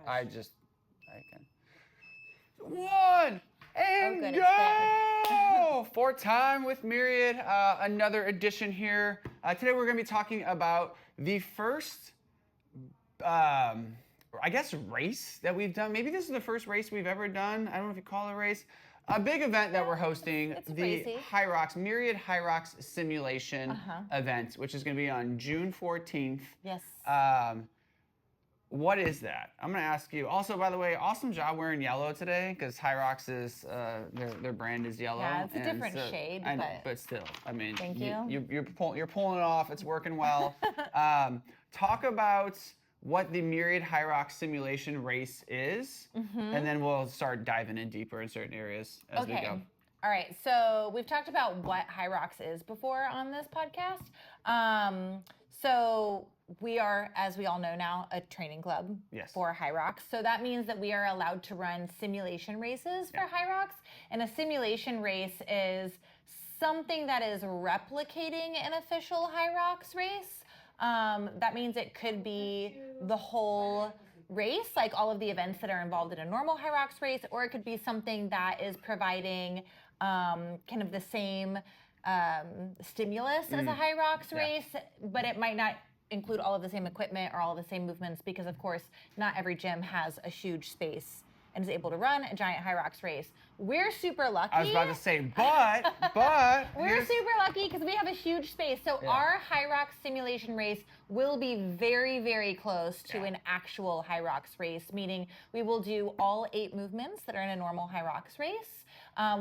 I can. 1 and go! Fourth time with Myriad, another edition here. Today we're going to be talking about the first, I guess, race that we've done. Maybe this is the first race we've ever done. I don't know if you call it a race. A big event that we're hosting, the Myriad HYROX Simulation event, which is going to be on June 14th. Yes. What is that? I'm going to ask you. Also, by the way, awesome job wearing yellow today, because HYROX is, their brand is yellow. Yeah, it's a different shade, but still, I mean, thank you. You're pulling it off. It's working well. Talk about what the Myriad HYROX Simulation Race is, and then we'll start diving in deeper in certain areas as we go. All right, so we've talked about what HYROX is before on this podcast. So we are, as we all know now, a training club for HYROX. So that means that we are allowed to run simulation races for HYROX. And a simulation race is something that is replicating an official HYROX race. That means it could be the whole race, like all of the events that are involved in a normal HYROX race, or it could be something that is providing kind of the same stimulus as a HYROX race, but it might not include all of the same equipment or all of the same movements, because of course not every gym has a huge space and is able to run a giant HYROX race. We're super lucky. I was about to say, but we're super lucky because we have a huge space. So our HYROX simulation race will be very, very close to an actual HYROX race, meaning we will do all 8 movements that are in a normal HYROX race.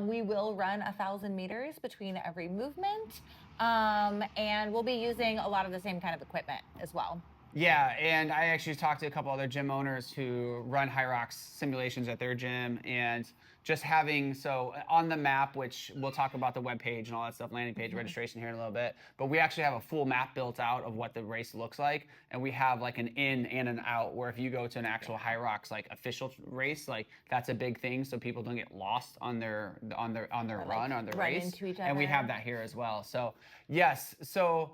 We will run 1,000 meters between every movement, and we'll be using a lot of the same kind of equipment as well. Yeah, and I actually talked to a couple other gym owners who run HYROX simulations at their gym, and just having, so on the map, which we'll talk about the webpage and all that stuff, landing page registration here in a little bit, but we actually have a full map built out of what the race looks like, and we have like an in and an out, where if you go to an actual HYROX like official race, like that's a big thing, so people don't get lost on their run, on their race, into each other. And we have that here as well. So yes, so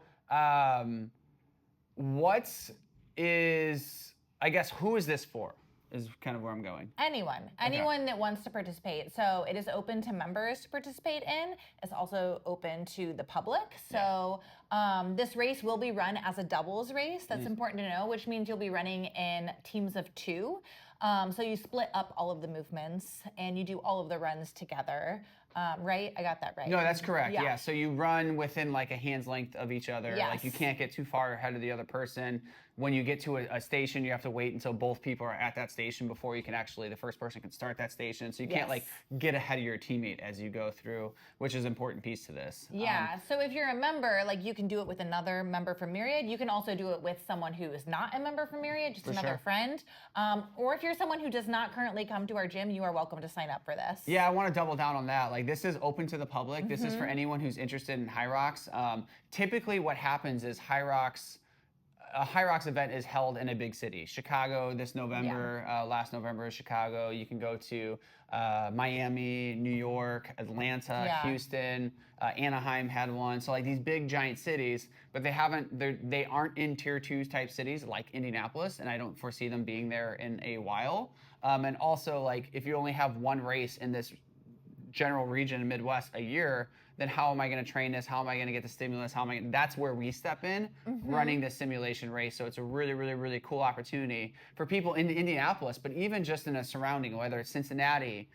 what is, I guess, who is this for? Is kind of where I'm going. Anyone that wants to participate. So it is open to members to participate in. It's also open to the public. So this race will be run as a doubles race. That's important to know, which means you'll be running in teams of 2. So you split up all of the movements and you do all of the runs together. Right? I got that right. No, that's correct. Yeah. So you run within like a hand's length of each other. Yes. Like you can't get too far ahead of the other person. When you get to a station, you have to wait until both people are at that station before you can actually, the first person can start that station. So you can't like get ahead of your teammate as you go through, which is an important piece to this. Yeah. So if you're a member, like you can do it with another member from Myriad. You can also do it with someone who is not a member from Myriad, just another friend. Or if you're someone who does not currently come to our gym, you are welcome to sign up for this. Yeah, I want to double down on that. Like this is open to the public. This is for anyone who's interested in HYROX. Typically what happens is a HYROX event is held in a big city. Chicago this November, last November is Chicago. You can go to Miami, New York, Atlanta, Houston, Anaheim had one. So like these big giant cities, but they aren't in tier 2 type cities like Indianapolis, and I don't foresee them being there in a while. And also like if you only have one race in this general region in Midwest a year, then how am I going to train this? How am I going to get the stimulus? That's where we step in, running this simulation race. So it's a really, really, really cool opportunity for people in Indianapolis, but even just in a surrounding, whether it's Cincinnati,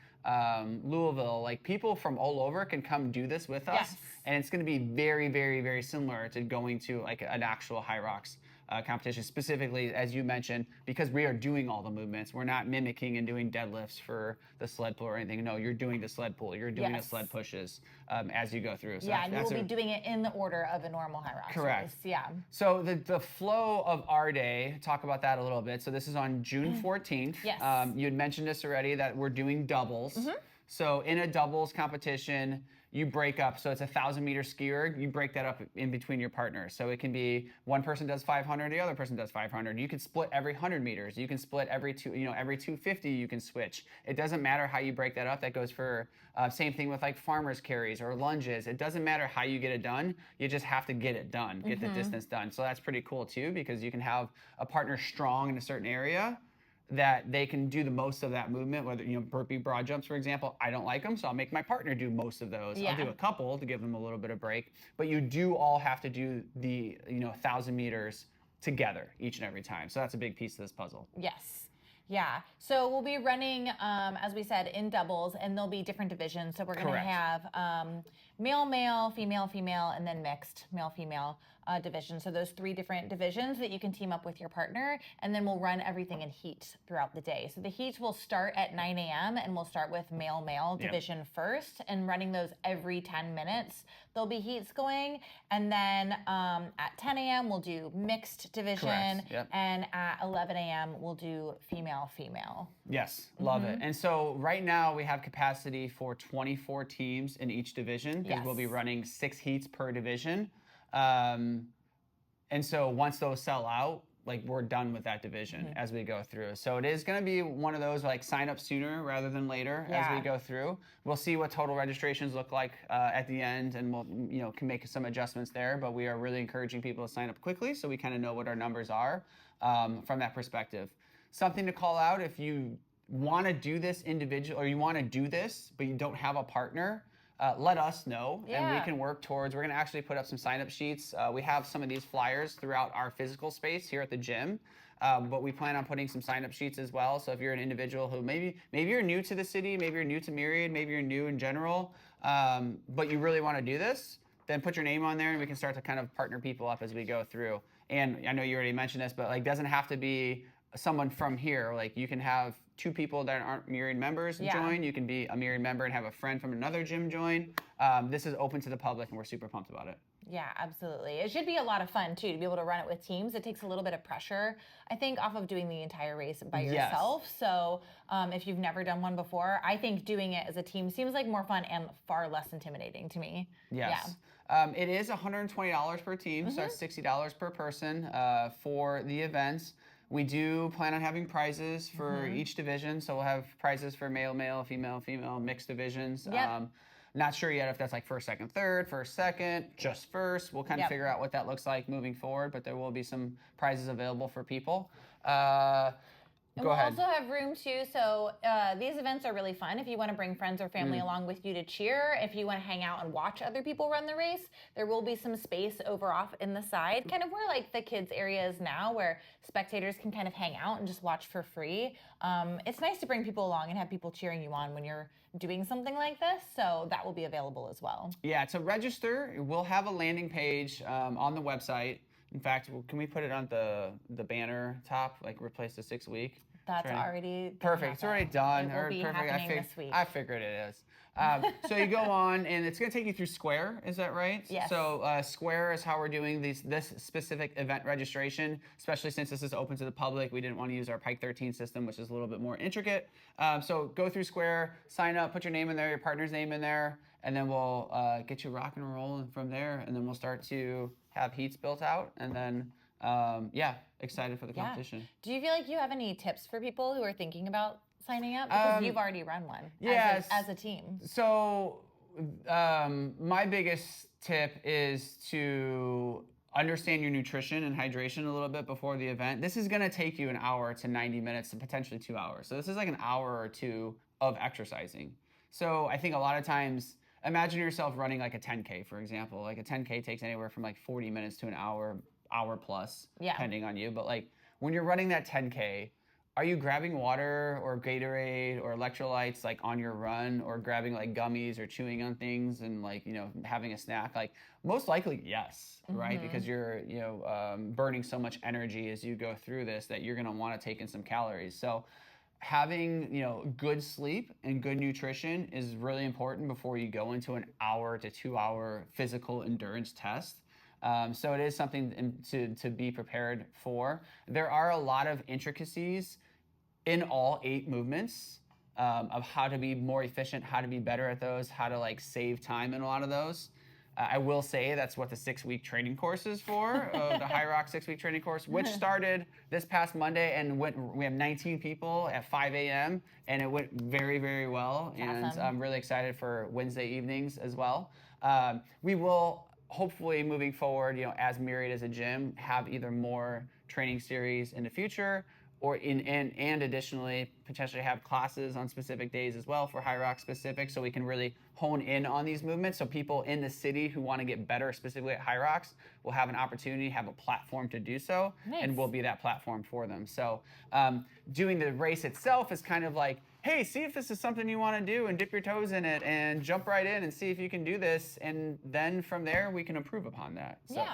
Louisville, like people from all over can come do this with us. And it's going to be very, very, very similar to going to like an actual HYROX competition, specifically, as you mentioned, because we are doing all the movements. We're not mimicking and doing deadlifts for the sled pull or anything. No, you're doing the sled pull. You're doing the sled pushes as you go through. So and we'll be doing it in the order of a normal HYROX race. Yeah. So the flow of our day, talk about that a little bit. So this is on June 14th. Yes. You had mentioned this already, that we're doing doubles. So in a doubles competition, you break up. So it's 1,000-meter skier. You break that up in between your partners. So it can be one person does 500, the other person does 500. You can split every 100 meters. You can split every every 250. You can switch. It doesn't matter how you break that up. That goes for same thing with like farmers carries or lunges. It doesn't matter how you get it done. You just have to get it done, get the distance done. So that's pretty cool too, because you can have a partner strong in a certain area, that they can do the most of that movement, whether, burpee broad jumps, for example. I don't like them, so I'll make my partner do most of those. Yeah. I'll do a couple to give them a little bit of break, but you do all have to do the 1,000 meters together each and every time. So that's a big piece of this puzzle. Yes. Yeah. So we'll be running, as we said, in doubles, and there'll be different divisions. So we're going to have male, male, female, female, and then mixed male, female division. So those 3 different divisions that you can team up with your partner, and then we'll run everything in heats throughout the day. So the heats will start at 9 a.m. and we'll start with male, male division first, and running those every 10 minutes. There'll be heats going, and then at 10 a.m. we'll do mixed division, and at 11 a.m. we'll do female, female. Yes, love it. And so right now we have capacity for 24 teams in each division, because we'll be running 6 heats per division. And so once those sell out, like, we're done with that division as we go through. So it is going to be one of those, like, sign up sooner rather than later as we go through. We'll see what total registrations look like at the end, and we'll can make some adjustments there. But we are really encouraging people to sign up quickly, so we kind of know what our numbers are from that perspective. Something to call out: if you want to do this individual, or you want to do this but you don't have a partner, let us know, and we can work towards. We're going to actually put up some sign-up sheets. We have some of these flyers throughout our physical space here at the gym, but we plan on putting some sign-up sheets as well. So if you're an individual who maybe you're new to the city, maybe you're new to Myriad, maybe you're new in general, but you really want to do this, then put your name on there, and we can start to kind of partner people up as we go through. And I know you already mentioned this, but, like, doesn't have to be someone from here. Like, you can have 2 people that aren't Myriad members join. You can be a Myriad member and have a friend from another gym join. This is open to the public, and we're super pumped about it. Yeah, absolutely. It should be a lot of fun, too, to be able to run it with teams. It takes a little bit of pressure, I think, off of doing the entire race by yourself. So if you've never done one before, I think doing it as a team seems like more fun and far less intimidating to me. Yes. It is $120 per team, so it's $60 per person for the events. We do plan on having prizes for each division, so we'll have prizes for male, male, female, female, mixed divisions. Not sure yet if that's like first, second, third, first, second, just first. We'll kind of figure out what that looks like moving forward, but there will be some prizes available for people. And we'll also have room too, so these events are really fun. If you want to bring friends or family along with you to cheer, if you want to hang out and watch other people run the race, there will be some space over off in the side, kind of where like the kids area is now, where spectators can kind of hang out and just watch for free. It's nice to bring people along and have people cheering you on when you're doing something like this, so that will be available as well. Yeah, to register, we'll have a landing page on the website. In fact, can we put it on the banner top, like replace the 6-week? That's already perfect. It's already done. It will be happening this week. I figured it is. So you go on, and it's going to take you through Square. Is that right? Yes. So Square is how we're doing this specific event registration, especially since this is open to the public. We didn't want to use our Pike 13 system, which is a little bit more intricate. So go through Square, sign up, put your name in there, your partner's name in there, and then we'll get you rock and rolling from there. And then we'll start to have heats built out, and then excited for the competition. Do you feel like you have any tips for people who are thinking about signing up? Because you've already run one as a team. So my biggest tip is to understand your nutrition and hydration a little bit before the event. This is going to take you an hour to 90 minutes to potentially 2 hours. So this is like an hour or two of exercising. So I think a lot of times, imagine yourself running like a 10K, for example. Like a 10K takes anywhere from like 40 minutes to an hour plus, depending on you. But like when you're running that 10K, are you grabbing water or Gatorade or electrolytes like on your run, or grabbing like gummies or chewing on things and like, having a snack? Like most likely, yes, right? Because you're, burning so much energy as you go through this that you're going to want to take in some calories. So having, good sleep and good nutrition is really important before you go into an hour to 2 hour physical endurance test. So it is something to be prepared for. There are a lot of intricacies in all 8 movements of how to be more efficient, how to be better at those, how to like save time in a lot of those. I will say that's what the 6-week training course is for, the HYROX 6-week training course, which started this past Monday, and we have 19 people at 5 a.m., and it went very, very well. And awesome. I'm really excited for Wednesday evenings as well. We will hopefully moving forward, as Myriad as a gym, have either more training series in the future, and additionally potentially have classes on specific days as well for HYROX specific, so we can really hone in on these movements. So people in the city who want to get better specifically at HYROX will have an opportunity, have a platform to do so, and we'll be that platform for them. So doing the race itself is kind of like, hey, see if this is something you want to do and dip your toes in it and jump right in and see if you can do this, and then from there we can improve upon that. So,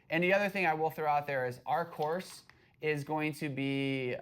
and the other thing I will throw out there is our course is going to be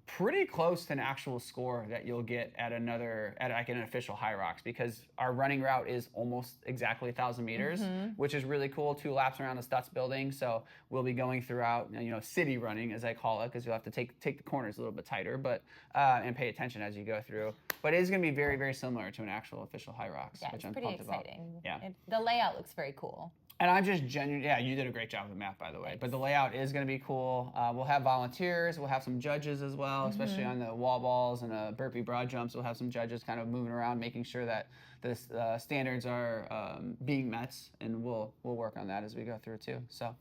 pretty close to an actual score that you'll get at like an official HYROX, because our running route is almost exactly 1,000 meters, which is really cool. 2 laps around the Stutz building. So we'll be going throughout, city running, as I call it, because you'll have to take the corners a little bit tighter, but and pay attention as you go through. But it is going to be very, very similar to an actual official HYROX, which I'm pumped about. Pretty exciting. Yeah, the layout looks very cool. And I'm just genuinely, you did a great job with the map, by the way. But the layout is going to be cool. We'll have volunteers. We'll have some judges as well, especially on the wall balls and burpee broad jumps. We'll have some judges kind of moving around, making sure that the standards are being met. And we'll work on that as we go through too. So,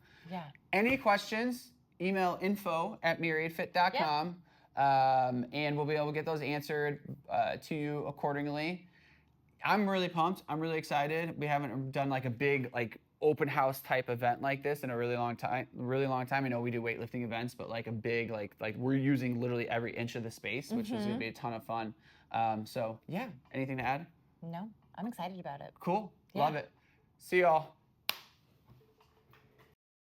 any questions? Email info@myriadfit.com, and we'll be able to get those answered to you accordingly. I'm really pumped. I'm really excited. We haven't done like a big open house type event like this in a really long time. I know we do weightlifting events, but like a big like we're using literally every inch of the space, which is gonna be a ton of fun. So yeah, anything to add? No, I'm excited about it. Cool, love it. See y'all.